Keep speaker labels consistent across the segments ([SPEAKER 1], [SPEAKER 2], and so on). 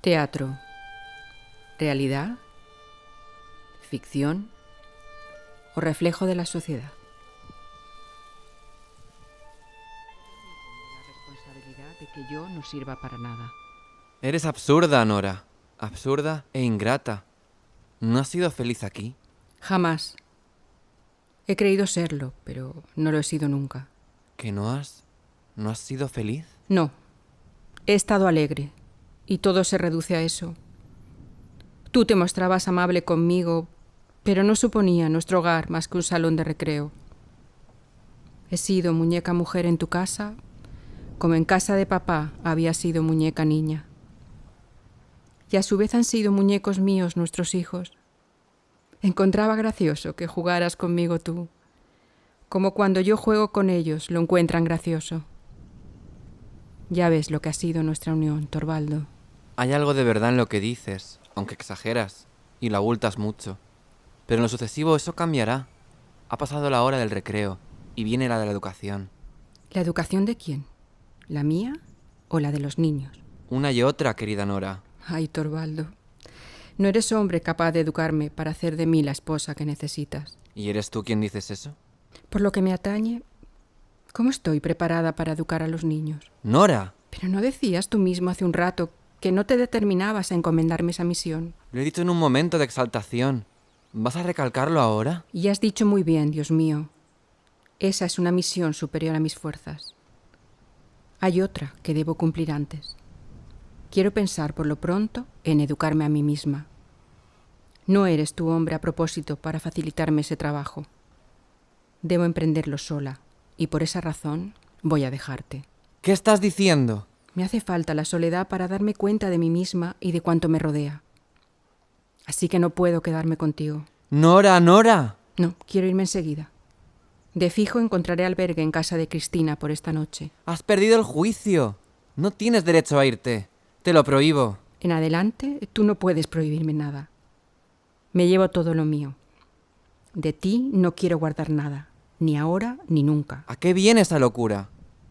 [SPEAKER 1] Teatro. ¿Realidad? ¿Ficción? ¿O reflejo de la sociedad? La responsabilidad de que yo no sirva para nada.
[SPEAKER 2] Eres absurda, Nora. Absurda e ingrata. ¿No has sido feliz aquí?
[SPEAKER 1] Jamás. He creído serlo, pero no lo he sido nunca.
[SPEAKER 2] ¿Que no has sido feliz?
[SPEAKER 1] No. He estado alegre, y todo se reduce a eso. Tú te mostrabas amable conmigo, pero no suponía nuestro hogar más que un salón de recreo. He sido muñeca mujer en tu casa, como en casa de papá había sido muñeca niña. Y a su vez han sido muñecos míos nuestros hijos. Encontraba gracioso que jugaras conmigo tú, como cuando yo juego con ellos lo encuentran gracioso. Ya ves lo que ha sido nuestra unión, Torvaldo.
[SPEAKER 2] Hay algo de verdad en lo que dices, aunque exageras y lo abultas mucho. Pero en lo sucesivo eso cambiará. Ha pasado la hora del recreo y viene la de la educación.
[SPEAKER 1] ¿La educación de quién? ¿La mía o la de los niños?
[SPEAKER 2] Una y otra, querida Nora.
[SPEAKER 1] Ay, Torvaldo, no eres hombre capaz de educarme para hacer de mí la esposa que necesitas.
[SPEAKER 2] ¿Y eres tú quien dices eso?
[SPEAKER 1] Por lo que me atañe, ¿cómo estoy preparada para educar a los niños?
[SPEAKER 2] ¡Nora!
[SPEAKER 1] Pero no decías tú mismo hace un rato que no te determinabas a encomendarme esa misión.
[SPEAKER 2] Lo he dicho en un momento de exaltación. ¿Vas a recalcarlo ahora?
[SPEAKER 1] Y has dicho muy bien, Dios mío. Esa es una misión superior a mis fuerzas. Hay otra que debo cumplir antes. Quiero pensar por lo pronto en educarme a mí misma. No eres tu hombre a propósito para facilitarme ese trabajo. Debo emprenderlo sola, y por esa razón voy a dejarte.
[SPEAKER 2] ¿Qué estás diciendo?
[SPEAKER 1] Me hace falta la soledad para darme cuenta de mí misma y de cuanto me rodea. Así que no puedo quedarme contigo.
[SPEAKER 2] ¡Nora, Nora!
[SPEAKER 1] No, quiero irme enseguida. De fijo encontraré albergue en casa de Cristina por esta noche.
[SPEAKER 2] Has perdido el juicio. No tienes derecho a irte. Te lo prohíbo.
[SPEAKER 1] En adelante, tú no puedes prohibirme nada. Me llevo todo lo mío. De ti no quiero guardar nada, ni ahora ni nunca.
[SPEAKER 2] ¿A qué viene esa locura?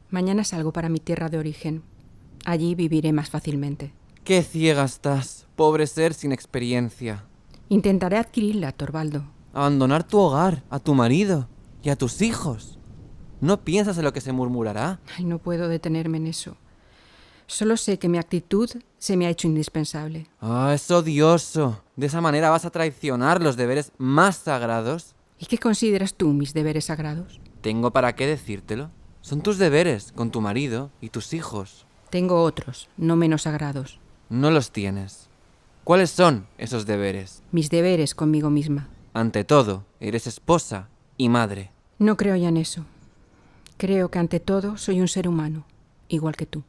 [SPEAKER 1] Mañana salgo para mi tierra de origen. Allí viviré más fácilmente.
[SPEAKER 2] ¡Qué ciega estás, pobre ser sin experiencia!
[SPEAKER 1] Intentaré adquirirla, Torvaldo.
[SPEAKER 2] Abandonar tu hogar, a tu marido y a tus hijos. ¿No piensas en lo que se murmurará?
[SPEAKER 1] Ay, no puedo detenerme en eso. Solo sé que mi actitud se me ha hecho indispensable.
[SPEAKER 2] ¡Ah, es odioso! ¿De esa manera vas a traicionar los deberes más sagrados?
[SPEAKER 1] ¿Y qué consideras tú mis deberes sagrados?
[SPEAKER 2] ¿Tengo para qué decírtelo? Son tus deberes con tu marido y tus hijos.
[SPEAKER 1] Tengo otros, no menos sagrados.
[SPEAKER 2] No los tienes. ¿Cuáles son esos deberes?
[SPEAKER 1] Mis deberes conmigo misma.
[SPEAKER 2] Ante todo, eres esposa y madre.
[SPEAKER 1] No creo ya en eso. Creo que ante todo soy un ser humano, igual que tú.